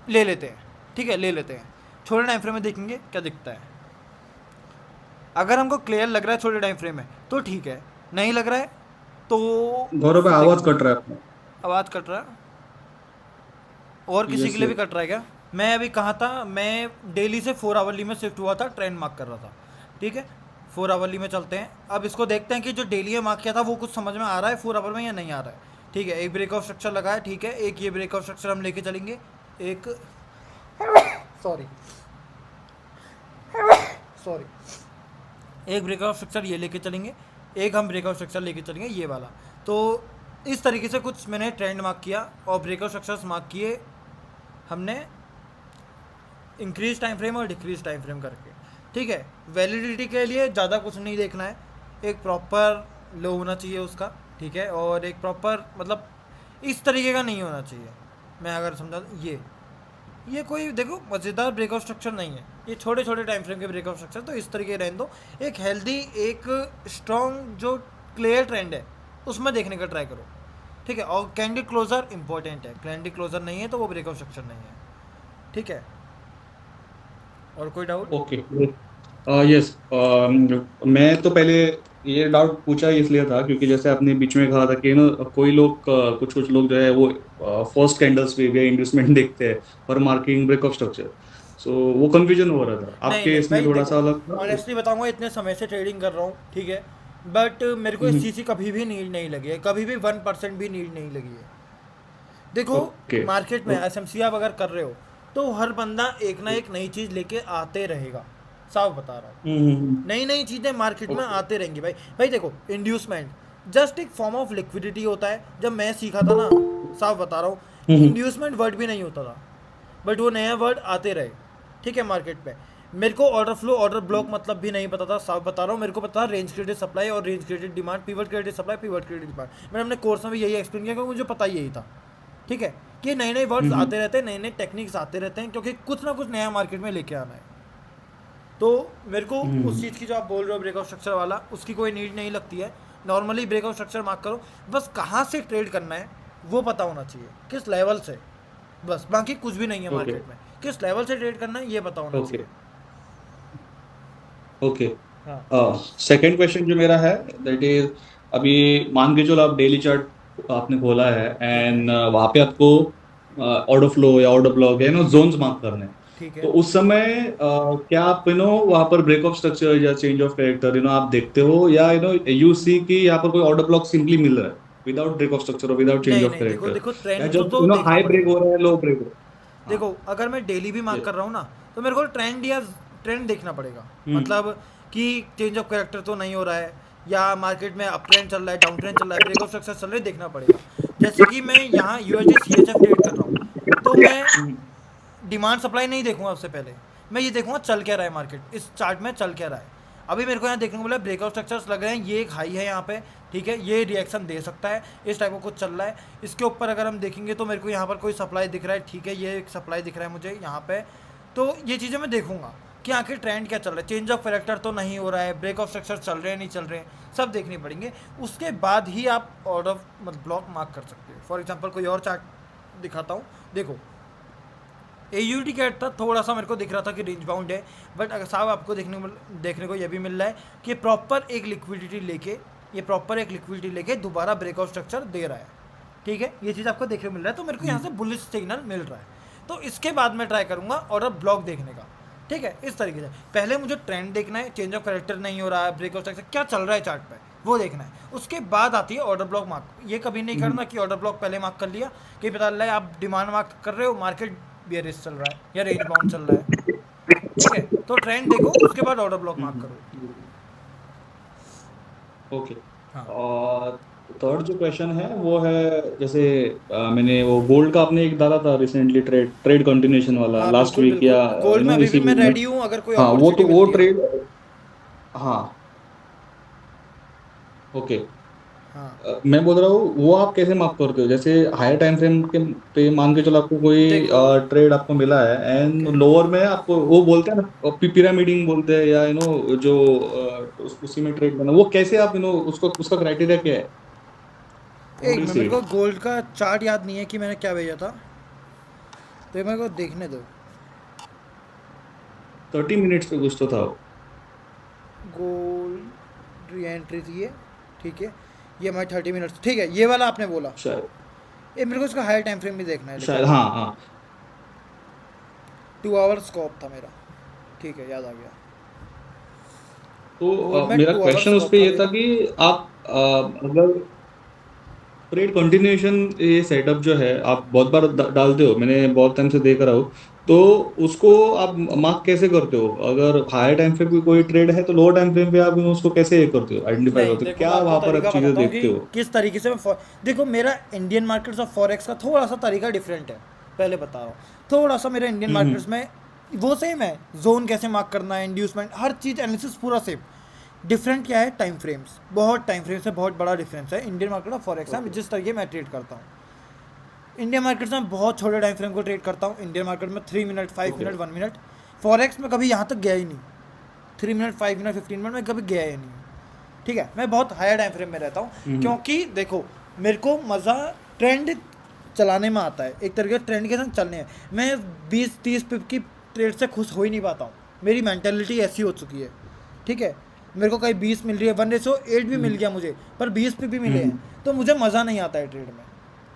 Speaker 2: ले लेते हैं, ठीक है, ले लेते हैं। छोटे टाइम फ्रेम में देखेंगे क्या दिखता है। अगर हमको क्लियर लग रहा है छोटे टाइम फ्रेम में तो ठीक है, नहीं लग रहा है तो
Speaker 3: गौरव भाई आवाज कट रहा है आपका।
Speaker 2: आवाज़ कट रहा है, और किसी के लिए भी कट रहा है क्या? मैं अभी कहाँ था, मैं डेली से 4 आवरली में शिफ्ट हुआ था, ट्रेंड मार्क कर रहा था, ठीक है। 4 आवरली में चलते हैं, अब इसको देखते हैं कि जो डेली में मार्क किया था वो कुछ समझ में आ रहा है 4 आवर में या नहीं आ रहा है, ठीक है। एक ब्रेकआउट स्ट्रक्चर लगा है, ठीक है, एक ये ब्रेकआउट स्ट्रक्चर हम लेके चलेंगे, एक सॉरी एक ब्रेकआउट स्ट्रक्चर ये लेके चलेंगे, एक हम ब्रेकआउट स्ट्रक्चर लेके चलेंगे ये वाला। तो इस तरीके से कुछ मैंने ट्रेंड मार्क किया और ब्रेकआउट स्ट्रक्चर्स मार्क किए हमने इंक्रीज टाइम फ्रेम और डिक्रीज टाइम फ्रेम करके, ठीक है। वैलिडिटी के लिए ज़्यादा कुछ नहीं देखना है, एक प्रॉपर लो होना चाहिए उसका, ठीक है, और एक प्रॉपर मतलब इस तरीके का नहीं होना चाहिए। मैं अगर समझा ये कोई देखो मज़ेदार ब्रेकआउट स्ट्रक्चर नहीं है, ये छोटे छोटे टाइम फ्रेम के ब्रेकआउट स्ट्रक्चर, तो इस तरीके रहने दो। एक हेल्दी एक स्ट्रॉन्ग जो क्लियर ट्रेंड है उसमें देखने का ट्राई करो, ठीक है। और कैंडल क्लोजर इंपॉर्टेंट है, कैंडल क्लोजर नहीं है तो वो ब्रेकआउट स्ट्रक्चर नहीं है, ठीक है। और कोई डाउट?
Speaker 3: ओके, यस, मैं तो पहले ये डाउट पूछा इसलिए था क्योंकि जैसे आपने बीच में कहा था कि ना कोई लोग कुछ कुछ लोग जो है वो फर्स्ट कैंडल्स पे भी इंड्यूसमेंट देखते हैं पर मार्किंग ब्रेकआउट स्ट्रक्चर। सो वो कंफ्यूजन हो रहा था,
Speaker 2: नहीं
Speaker 3: आपके
Speaker 2: नहीं
Speaker 3: इसमें
Speaker 2: भाई
Speaker 3: थोड़ा
Speaker 2: देखो,
Speaker 3: सा अलग था।
Speaker 2: ऑनेस्टली बताऊंगा, इतने समय से ट्रेडिंग कर रहा हूँ, ठीक है, बट मेरे को इस
Speaker 3: हम्म,
Speaker 2: चीज़ की कभी भी नीड नहीं लगी है, कभी भी 1% भी नीड नहीं लगी है। देखो,
Speaker 3: ओके।
Speaker 2: मार्केट में एसएमसी आप अगर कर रहे हो तो हर बंदा एक ना एक नई चीज़ लेके आते रहेगा, साफ बता रहा हूँ। नई नई चीज़ें मार्केट में
Speaker 3: ओके।
Speaker 2: आते रहेंगी भाई। भाई देखो, इंड्यूसमेंट जस्ट एक फॉर्म ऑफ लिक्विडिटी होता है। जब मैं सीखा था ना, साफ बता रहा हूँ, इंड्यूसमेंट वर्ड भी नहीं होता था, बट वो नया वर्ड आते रहे, ठीक है, मार्केट पे। मेरे को ऑर्डर फ्लो, ऑर्डर ब्लॉक मतलब भी नहीं पता था, साफ बता रहा हूँ। मेरे को पता था रेंज क्रेडिट सप्लाई और range credit demand, pivot credit supply, pivot credit demand. मैंने अपने कोर्स में भी यही एक्सप्लेन किया, क्योंकि मुझे पता ही यही था, ठीक है, कि नए नए वर्ड्स आते रहते हैं, नए नए टेक्निक्स आते रहते हैं, क्योंकि कुछ ना कुछ नया मार्केट में लेके आना है। तो मेरे को उस चीज़ की जो आप बोल रहे हो ब्रेकआउट स्ट्रक्चर वाला, उसकी कोई नीड नहीं लगती है। नॉर्मली ब्रेकआउट स्ट्रक्चर मार्क करो, बस कहाँ से ट्रेड करना है वो पता होना चाहिए, किस लेवल से, बस, बाकी कुछ भी नहीं है
Speaker 3: ओके।
Speaker 2: मार्केट में। किस लेवल से ट्रेड करना है ये पता होना
Speaker 3: ओके।
Speaker 2: चाहिए।
Speaker 3: ओके।
Speaker 2: हाँ
Speaker 3: सेकंड क्वेश्चन जो मेरा है, दैट इज, अभी मान के चलो आप डेली चार्ट आपने खोला है
Speaker 2: ठीक है।
Speaker 3: एंड वहां पे आपको ऑर्डर फ्लो या ऑर्डर ब्लॉक है जोन्स मार्क करने हैं।
Speaker 2: ठीक
Speaker 3: तो
Speaker 2: है।
Speaker 3: उस समय क्या आप वहां पर ब्रेक ऑफ स्ट्रक्चर या चेंज ऑफ कैरेक्टर आप देखते हो, या यू सी कि यहाँ पर कोई ऑर्डर ब्लॉक सिंपली मिल रहा है विदाउट ब्रेक ऑफ स्ट्रक्चर और विदाउट चेंज
Speaker 2: नहीं
Speaker 3: ऑफ
Speaker 2: नहीं, देखो
Speaker 3: कैरेक्टर,
Speaker 2: देखो,
Speaker 3: या
Speaker 2: ट्रेंड
Speaker 3: जब
Speaker 2: तो देखना
Speaker 3: हाई ब्रेक
Speaker 2: पड़ेगा।
Speaker 3: हो रहा है, लो ब्रेक हो रहा है। हाँ।
Speaker 2: देखो, अगर मैं डेली भी मार्क
Speaker 3: ये-
Speaker 2: कर रहा हूँ ना, तो मेरे को ट्रेंड या ट्रेंड देखना पड़ेगा।
Speaker 3: हम्म।
Speaker 2: मतलब कि चेंज ऑफ कैरेक्टर तो नहीं हो रहा है, या मार्केट में अप ट्रेंड चल रहा है, डाउन ट्रेंड चल रहा है, ब्रेक ऑफ स्ट्रक्चर चल रहा है, देखना पड़ेगा। जैसे कि मैं यहाँ यूएसडी सीएचएफ ट्रेड कर रहा हूँ, तो मैं
Speaker 3: हम्म।
Speaker 2: डिमांड सप्लाई नहीं देखूंगा सबसे पहले, मैं ये देखूंगा चल क्या रहा है मार्केट, इस चार्ट में चल क्या रहा है। अभी मेरे को यहाँ देखने को मिला ब्रेकआउट स्ट्रक्चर्स लग रहे हैं, ये एक हाई है यहाँ पे, ठीक है, ये रिएक्शन दे सकता है, इस टाइप का कुछ चल रहा है। इसके ऊपर अगर हम देखेंगे तो मेरे को यहाँ पर कोई सप्लाई दिख रहा है, ठीक है, ये एक सप्लाई दिख रहा है मुझे यहाँ पे। तो ये चीज़ें मैं देखूंगा कि आखिर ट्रेंड क्या चल रहा है, चेंज ऑफ कैरेक्टर तो नहीं हो रहा है, ब्रेक ऑफ स्ट्रक्चर चल रहे हैं नहीं चल रहे हैं, सब देखने पड़ेंगे। उसके बाद ही आप ऑर्डर मतलब ब्लॉक मार्क कर सकते हो। फॉर एग्जाम्पल कोई और चार्ट दिखाता हूँ, देखो, AUD कैट था, थोड़ा सा मेरे को दिख रहा था कि रेंज बाउंड है, बट अगर साहब आपको देखने को ये भी मिल रहा है कि प्रॉपर एक लिक्विडिटी लेके दोबारा ब्रेकआउट स्ट्रक्चर दे रहा है, ठीक है, ये चीज़ आपको देखने को मिल रहा है। तो मेरे को यहाँ से बुलिश सिग्नल मिल रहा है, तो इसके बाद मैं ट्राई करूँगा ऑर्डर ब्लॉक देखने का, ठीक है, इस तरीके से। पहले मुझे ट्रेंड देखना है, चेंज ऑफ कैरेक्टर नहीं हो रहा है, ब्रेकआउट स्ट्रक्चर क्या चल रहा है चार्ट पे, वो देखना है। उसके बाद आती है ऑर्डर ब्लॉक मार्क। ये कभी नहीं करना कि ऑर्डर ब्लॉक पहले मार्क कर लिया, कि पता चल रहा है आप डिमांड मार्क कर रहे हो, मार्केट बियरिश चल रहा है या रेंज बाउंड चल रहा है, ठीक है। तो ट्रेंड देखो, उसके बाद ऑर्डर ब्लॉक मार्क करो।
Speaker 3: ओके।
Speaker 2: हाँ
Speaker 3: और थर्ड जो क्वेश्चन है वो है, जैसे मैंने वो गोल्ड का आपने एक डाला था रिसेंटली, ट्रेड ट्रेड कंटिन्यूएशन वाला,
Speaker 2: हाँ
Speaker 3: लास्ट
Speaker 2: बिल्कुल
Speaker 3: वीक
Speaker 2: बिल्कुल,
Speaker 3: या
Speaker 2: गोल्ड में अभी भी
Speaker 3: इसी
Speaker 2: मैं
Speaker 3: वीक में।
Speaker 2: रेडी हूँ अगर कोई
Speaker 3: हाँ, वो तो
Speaker 2: अपॉर्चुनिटी
Speaker 3: वो
Speaker 2: मिलती है।
Speaker 3: ट्रेड। हाँ। ओके।
Speaker 2: हाँ
Speaker 3: मैं बोल रहा हूँ वो आप कैसे मार्क करते हो, जैसे हायर टाइम फ्रेम के पे मान के चलो आपको कोई
Speaker 2: देखो,
Speaker 3: ट्रेड आपको मिला है एंड
Speaker 2: ओके,
Speaker 3: लोअर में आपको वो बोलते हैं ना, पिरामिडिंग बोलते हैं, या जो उसी में ट्रेड करना, वो कैसे आप उसको उसका क्राइटेरिया क्या है?
Speaker 2: एक
Speaker 3: वुड
Speaker 2: मिनट, मेरे
Speaker 3: सी
Speaker 2: को गोल्ड का चार्ट याद नहीं है कि मैंने क्या भेजा था, तो ये मेरे को देखने दो।
Speaker 3: 30 मिनट्स पे कुछ तो था वो।
Speaker 2: गोल्ड री एंट्री थी ये, ठीक है, ये हमारे 30 मिनट्स, ठीक है, ये वाला आपने बोला।
Speaker 3: शायद।
Speaker 2: ये मेरे को इसका हायर टाइम फ्रेम भी देखना है,
Speaker 3: शायद,
Speaker 2: लेकिन
Speaker 3: हाँ हाँ।
Speaker 2: 2 आवर स्कोप था मेरा, ठीक है, याद आ गया।
Speaker 3: तो
Speaker 2: गोल्ड में
Speaker 3: मेरा
Speaker 2: 2 आवर
Speaker 3: क्वेश्चन उस
Speaker 2: स्कोप
Speaker 3: पे
Speaker 2: था
Speaker 3: ये था
Speaker 2: मेरा।
Speaker 3: कि आप अगर ट्रेड कंटिन्यूएशन ये सेटअप जो है आप बहुत बार डालते हो, मैंने बहुत टाइम से देख रहा हूँ, तो उसको आप मार्क कैसे करते हो? अगर हायर टाइम फ्रेम पे कोई ट्रेड है तो लोअर टाइम फ्रेम पे आप उसको कैसे ये करते हो, आइडेंटिफाई
Speaker 2: नहीं
Speaker 3: करते हो,
Speaker 2: देखो, मैं
Speaker 3: क्या
Speaker 2: आपको
Speaker 3: वहां पर आप
Speaker 2: तरीका
Speaker 3: चीजें
Speaker 2: बताता हूँ
Speaker 3: देखते
Speaker 2: कि
Speaker 3: हो?
Speaker 2: किस तरीके से मैं देखो, मेरा इंडियन मार्केट्स और फॉरेक्स का थोड़ा सा तरीका डिफरेंट है, पहले बता रहा हूँ। थोड़ा सा मेरा इंडियन
Speaker 3: हम्म।
Speaker 2: मार्केट्स में वो सेम है, जोन कैसे मार्क करना है, इंड्यूसमेंट, हर चीज़ एनालिसिस पूरा सेम। डिफरेंट क्या है, टाइम फ्रेम्स, बहुत टाइम फ्रेम से बहुत बड़ा डिफरेंस है इंडियन मार्केट और फॉरेक्स में,
Speaker 3: ओके।
Speaker 2: जिस तरीके मैं ट्रेड करता हूँ। इंडियन मार्केट्स में बहुत छोटे टाइम फ्रेम को ट्रेड करता हूँ, इंडियन मार्केट में 3 मिनट, 5 मिनट, 1 मिनट। फॉरेक्स में कभी यहाँ तक गया ही नहीं, 3 मिनट, 5 मिनट, 15 मिनट में कभी गया ही नहीं, ठीक है। मैं बहुत हायर टाइम फ्रेम में रहता हूँ,
Speaker 3: हम्म।
Speaker 2: क्योंकि देखो, मेरे को मज़ा ट्रेंड चलाने में आता है, एक तरीके से ट्रेंड के संग चलने हैं। मैं 20-30 पिप की ट्रेड से खुश हो ही नहीं पाता हूँ, मेरी मैंटेलिटी ऐसी हो चुकी है, ठीक है। मेरे को कहीं 20 मिल रही है, 1:8 भी मिल गया मुझे, पर 20 पिप भी मिले हैं, तो मुझे मज़ा नहीं आता है ट्रेड में,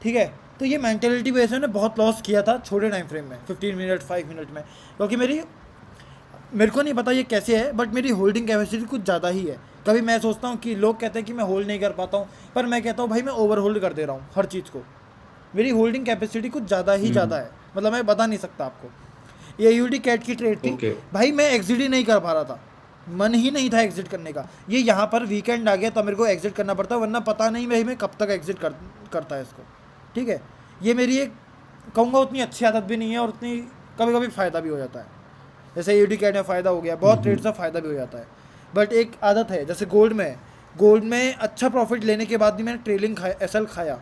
Speaker 2: ठीक है। तो ये मेंटेलिटी बेस मैंने बहुत लॉस किया था छोटे टाइम फ्रेम में, 15 मिनट 5 मिनट में, क्योंकि मेरे को नहीं पता ये कैसे है, बट मेरी होल्डिंग कैपेसिटी कुछ ज़्यादा ही है। कभी मैं सोचता हूँ कि लोग कहते हैं कि मैं होल्ड नहीं कर पाता हूँ, पर मैं कहता हूँ भाई मैं ओवर होल्ड कर दे रहा हूँ हर चीज़ को। मेरी होल्डिंग कैपेसिटी कुछ ज़्यादा ही ज़्यादा है, मतलब मैं बता नहीं सकता आपको। ये यूडी कैट की ट्रेड थी
Speaker 3: ओके
Speaker 2: भाई, मैं एग्जिट ही नहीं कर पा रहा था, मन ही नहीं था एग्जिट करने का। ये यहाँ पर वीकेंड आ गया तो मेरे को एग्जिट करना पड़ता, वरना पता नहीं भाई मैं कब तक एग्जिट करता है इसको। ठीक है, ये मेरी एक कहूँगा उतनी अच्छी आदत भी नहीं है, और उतनी कभी कभी फ़ायदा भी हो जाता है। जैसे यूडी कैट में फ़ायदा हो गया, बहुत ट्रेड से फ़ायदा भी हो जाता है, बट एक आदत है। जैसे गोल्ड में अच्छा प्रॉफिट लेने के बाद भी मैंने ट्रेलिंग खाया, एसएल खाया,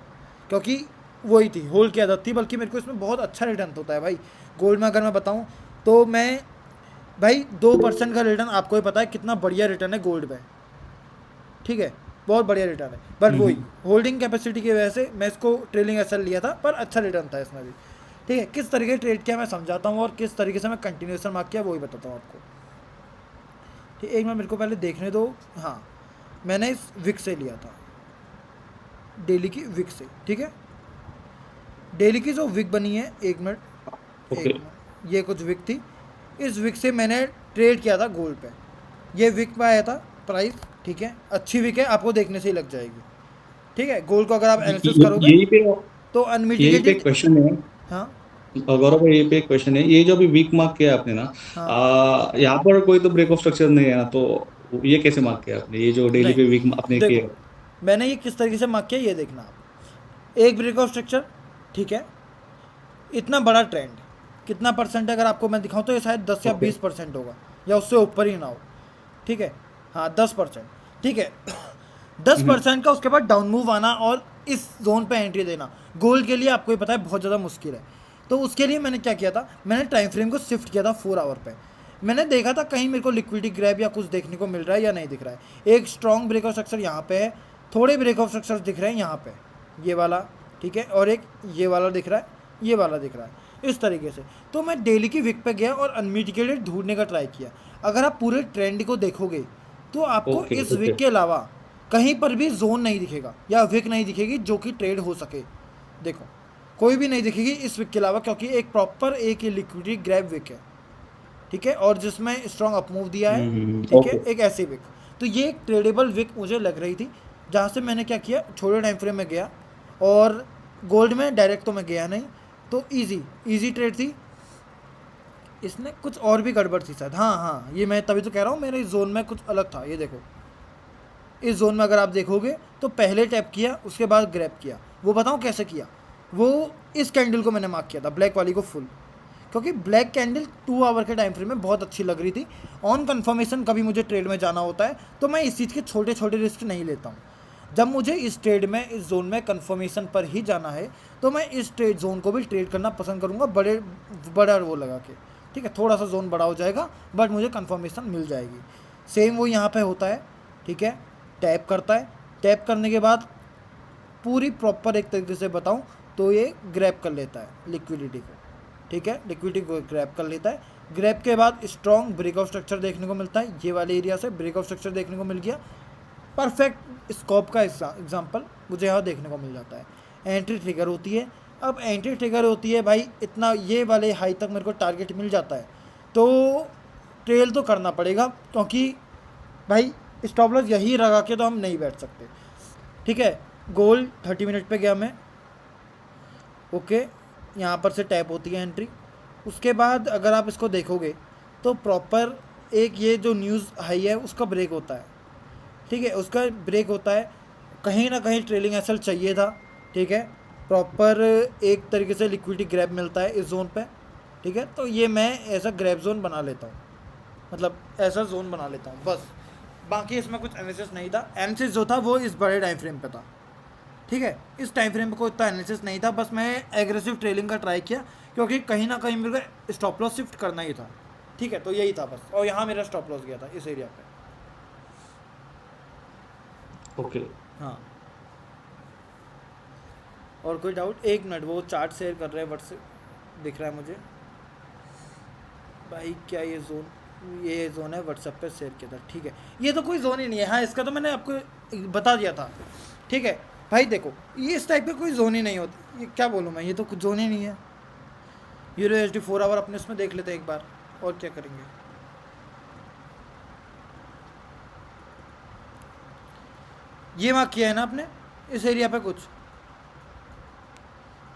Speaker 2: क्योंकि वही थी होल्ड की आदत थी। बल्कि मेरे को इसमें बहुत अच्छा रिटर्न होता है भाई गोल्ड में। अगर मैं बताऊं तो मैं भाई 2% का रिटर्न, आपको ही पता है कितना बढ़िया रिटर्न है गोल्ड में। ठीक है, बहुत बढ़िया रिटर्न है, बट वही होल्डिंग कैपेसिटी की वजह से मैं इसको ट्रेलिंग एसएल लिया था, पर अच्छा रिटर्न था इसमें भी। ठीक है, किस तरीके से ट्रेड किया मैं समझाता हूँ, और किस तरीके से मैं कंटिन्यूएशन मार्क किया वही बताता हूँ आपको। ठीक, एक मिनट मेरे को पहले देखने दो। हाँ, मैंने इस विक से लिया था, डेली की विक से। ठीक है, डेली की जो विक बनी है, एक मिनट, ये कुछ विक थी, इस विक से मैंने ट्रेड किया था गोल्ड पे। ये विक पे आया था प्राइस। ठीक है, अच्छी विक है, आपको देखने से ही लग जाएगी। ठीक है, गोल्ड को अगर आप एनालिसिस करोगे
Speaker 3: यही पे
Speaker 2: तो
Speaker 3: यही पे
Speaker 2: अनमिटिगेटेड।
Speaker 3: क्वेश्चन है।
Speaker 2: हाँ
Speaker 3: गौरव भाई, ये पे एक क्वेश्चन है, ये जो अभी वीक मार्क किया आपने ना,
Speaker 2: हाँ,
Speaker 3: यहाँ पर कोई तो ब्रेक ऑफ स्ट्रक्चर नहीं है ना, तो ये कैसे मार्क किया आपने, ये जो डेली
Speaker 2: नहीं
Speaker 3: पे वीक आपने
Speaker 2: देखो,
Speaker 3: किया?
Speaker 2: मैंने ये किस तरीके से मार्क किया ये देखना आप। एक ब्रेक ऑफ स्ट्रक्चर, ठीक है, इतना बड़ा ट्रेंड, कितना परसेंट अगर आपको मैं दिखाऊं तो ये शायद 10 या
Speaker 3: ओके
Speaker 2: 20% होगा, या उससे ऊपर ही ना हो। ठीक है, हाँ 10%। ठीक है, 10% का उसके बाद डाउन मूव आना और इस जोन पे एंट्री देना गोल्ड के लिए आपको ही पता है बहुत ज़्यादा मुश्किल है। तो उसके लिए मैंने क्या किया था, मैंने टाइम फ्रेम को शिफ्ट किया था 4 आवर पे। मैंने देखा था कहीं मेरे को लिक्विडिटी ग्रैब या कुछ देखने को मिल रहा है या नहीं दिख रहा है। एक स्ट्रॉन्ग ब्रेक ऑफ स्ट्रक्चर यहाँ पे है, थोड़े ब्रेक ऑफ स्ट्रक्चर दिख रहे हैं यहाँ पे, ये वाला, ठीक है, और एक ये वाला दिख रहा है, ये वाला दिख रहा है, इस तरीके से। तो मैं डेली की विक पे गया और अनमिटिगेटेड ढूंढने का ट्राई किया। अगर आप पूरे ट्रेंड को देखोगे तो आपको
Speaker 3: ओके
Speaker 2: इस
Speaker 3: ओके
Speaker 2: विक के अलावा कहीं पर भी जोन नहीं दिखेगा या विक नहीं दिखेगी जो कि ट्रेड हो सके। देखो, कोई भी नहीं दिखेगी इस विक के अलावा, क्योंकि एक प्रॉपर एक लिक्विडिटी ग्रैब विक है। ठीक है, और जिसमें स्ट्रॉन्ग अप मूव दिया है। ठीक है,
Speaker 3: ओके
Speaker 2: एक ऐसी विक, तो ये एक ट्रेडेबल विक मुझे लग रही थी, जहाँ से मैंने क्या किया, छोटे टाइम फ्रेम में गया, और गोल्ड में डायरेक्ट तो मैं गया नहीं, तो इजी ट्रेड थी। इसमें कुछ और भी गड़बड़ थी शायद, हाँ, ये मैं तभी तो कह रहा हूँ मेरे इस जोन में कुछ अलग था। ये देखो, इस जोन में अगर आप देखोगे तो पहले टैप किया, उसके बाद ग्रैब किया। वो बताऊँ कैसे किया, वो इस कैंडल को मैंने मार्क किया था, ब्लैक वाली को फुल, क्योंकि ब्लैक कैंडल 2 आवर के टाइम फ्रेम में बहुत अच्छी लग रही थी। ऑन कन्फर्मेशन कभी मुझे ट्रेड में जाना होता है तो मैं इस चीज़ के छोटे छोटे रिस्क नहीं लेता हूँ। जब मुझे इस ट्रेड में, इस जोन में कन्फर्मेशन पर ही जाना है तो मैं इस ट्रेड जोन को भी ट्रेड करना पसंद करूँगा, बड़ा वो लगा के। ठीक है, थोड़ा सा जोन बड़ा हो जाएगा बट मुझे कन्फर्मेशन मिल जाएगी। सेम वो यहाँ पे होता है। ठीक है, टैप करता है, टैप करने के बाद पूरी प्रॉपर एक तरीके से बताऊँ तो ये ग्रैब कर लेता है लिक्विडिटी को। ठीक है, लिक्विडिटी को ग्रैब कर लेता है। ग्रैब के बाद स्ट्रॉन्ग ब्रेक ऑफ स्ट्रक्चर देखने को मिलता है, ये वाले एरिया से ब्रेक ऑफ स्ट्रक्चर देखने को मिल गया। परफेक्ट स्कोप का एग्जांपल मुझे यहाँ देखने को मिल जाता है। एंट्री ट्रिगर होती है, अब एंट्री ट्रिगर होती है भाई, इतना ये वाले हाई तक मेरे को टारगेट मिल जाता है तो ट्रेल तो करना पड़ेगा, क्योंकि भाई स्टॉप लॉस यही लगा के तो हम नहीं बैठ सकते। ठीक है, गोल्ड 30 मिनट पे गया मैं, ओके, यहाँ पर से टैप होती है एंट्री। उसके बाद अगर आप इसको देखोगे तो प्रॉपर एक ये जो न्यूज़ हाई है उसका ब्रेक होता है। ठीक है, उसका ब्रेक होता है, कहीं ना कहीं ट्रेलिंग एसएल चाहिए था। ठीक है, प्रॉपर एक तरीके से लिक्विडिटी ग्रैब मिलता है इस जोन पे। ठीक है, तो ये मैं ऐसा ग्रैब जोन बना लेता हूँ, मतलब ऐसा जोन बना लेता हूँ बस। बाकी इसमें कुछ एनालिसिस नहीं था, एनालिसिस जो था वो इस बड़े टाइम फ्रेम पे था। ठीक है, इस टाइम फ्रेम पे कोई इतना एनालिसिस नहीं था, बस मैं एग्रेसिव ट्रेलिंग का ट्राई किया, क्योंकि कहीं ना कहीं मेरे को स्टॉप लॉस शिफ्ट करना ही था। ठीक है, तो यही था बस, और यहाँ मेरा स्टॉप लॉस गया था इस एरिया पे।
Speaker 3: ओके
Speaker 2: हाँ, और कोई डाउट? एक मिनट, वो चार्ट शेयर कर रहे हैं, व्हाट्सएप दिख रहा है मुझे भाई, क्या ये जोन है, व्हाट्सएप पे शेयर किया था। ठीक है, ये तो कोई जोन ही नहीं है। हाँ, इसका तो मैंने आपको बता दिया था। ठीक है, भाई देखो ये इस टाइप का कोई जोन ही नहीं होता, ये क्या बोलूँ मैं, ये तो कुछ जोन ही नहीं है। यूरो एच डी 4 आवर अपने उसमें देख लेते हैं एक बार, और क्या करेंगे। ये मार्क किया है ना आपने इस एरिया पे कुछ,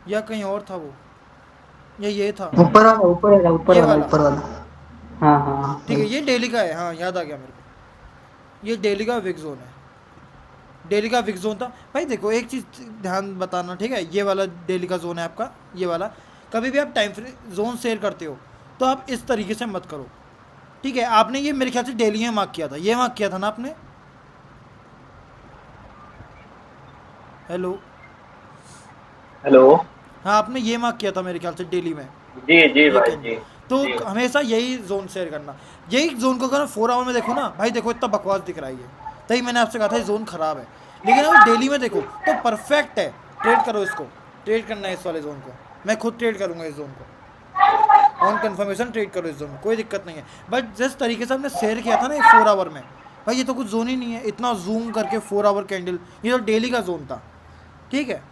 Speaker 2: या कहीं और था वो, या ये था
Speaker 4: ऊपर वाला, ऊपर वाला, ऊपर
Speaker 2: ये
Speaker 4: वाला,
Speaker 2: वाला,
Speaker 4: ऊपर वाला। हाँ हाँ हाँ,
Speaker 2: ठीक है ये डेली का है, हाँ याद आ गया मेरे को, ये डेली का विक जोन है, डेली का विक जोन था। भाई देखो एक चीज़ ध्यान बताना, ठीक है, ये वाला डेली का जोन है आपका, ये वाला। कभी भी आप टाइम फ्री जोन शेयर करते हो तो आप इस तरीके से मत करो, ठीक है। आपने ये मेरे ख्याल से डेली में मार्क किया था, ये मार्क किया था ना आपने, हेलो
Speaker 1: हेलो।
Speaker 2: हाँ आपने ये मार्क किया था मेरे ख्याल से डेली में,
Speaker 1: जी जी
Speaker 2: ये
Speaker 1: भाई
Speaker 2: कैंडल।
Speaker 1: जी।
Speaker 2: तो
Speaker 1: जी
Speaker 2: हमेशा यही जोन शेयर करना, यही जोन को अगर 4 आवर में देखो ना भाई, देखो इतना बकवास दिख रहा है ये, तभी मैंने आपसे कहा था ये जोन खराब है। लेकिन अगर डेली में देखो तो परफेक्ट है, ट्रेड करो इसको, ट्रेड करना है इस वाले जोन को, मैं खुद ट्रेड करूंगा इस जोन को, ऑन कंफर्मेशन ट्रेड करो इस जोन में, कोई दिक्कत नहीं है। बट जिस तरीके से हमने शेयर किया था ना ये 4 आवर में, भाई ये तो कुछ जोन ही नहीं है, इतना जूम करके 4 आवर कैंडल, ये तो डेली का जोन था, ठीक है।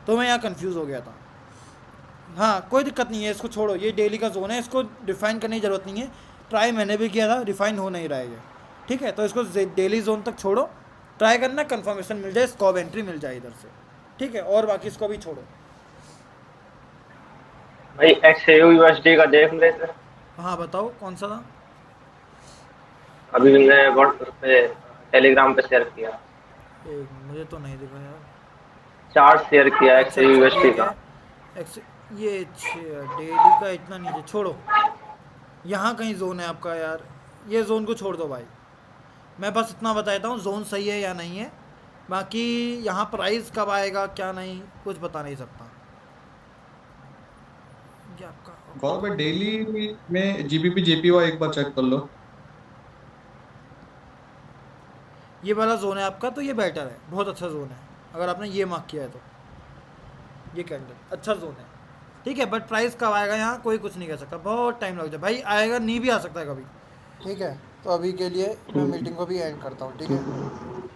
Speaker 2: तो मैं यहाँ कंफ्यूज हो गया था। हाँ कोई दिक्कत नहीं है, इसको छोड़ो, ये डेली का जोन है, इसको डिफाइन करने की ज़रूरत नहीं है। ट्राई मैंने भी किया था, डिफाइन हो नहीं रहा है ये, ठीक है। तो इसको डेली जोन तक छोड़ो, ट्राई करना कंफर्मेशन मिल जाए, स्कॉब एंट्री मिल जाए इधर से, ठीक है। और बाकी इसको भी छोड़ो।
Speaker 1: भाई XAU USD का देख लेते हैं।
Speaker 2: हाँ बताओ कौन सा था।
Speaker 1: अभी मैंने व्हाट्सएप पे टेलीग्राम पे शेयर किया,
Speaker 2: एक मुझे तो नहीं दिखा यार।
Speaker 1: चार्ट शेयर किया
Speaker 2: अच्छा
Speaker 1: XAU
Speaker 2: अच्छा
Speaker 1: USD
Speaker 2: ठीक
Speaker 1: का।
Speaker 2: है, ये डेली का इतना नीचे छोड़ो, यहाँ कहीं जोन है आपका यार, ये जोन को छोड़ दो भाई। मैं बस इतना बताता हूँ जोन सही है या नहीं है, बाकी यहाँ प्राइस कब आएगा क्या नहीं कुछ बता नहीं सकता। ये आपका
Speaker 3: गौरव भाई डेली में जीबीपी जेपीवाई एक बार चेक कर लो।
Speaker 2: ये वाला जोन है आपका, तो ये बेटर है, बहुत अच्छा जोन है अगर आपने ये मार्क किया है तो, ये कैंडल अच्छा जोन है, ठीक है। बट प्राइस कब आएगा यहाँ कोई कुछ नहीं कह सकता, बहुत टाइम लग जाए भाई, आएगा नहीं भी आ सकता है कभी, ठीक है। तो अभी के लिए मैं मीटिंग को भी एंड करता हूँ, ठीक है।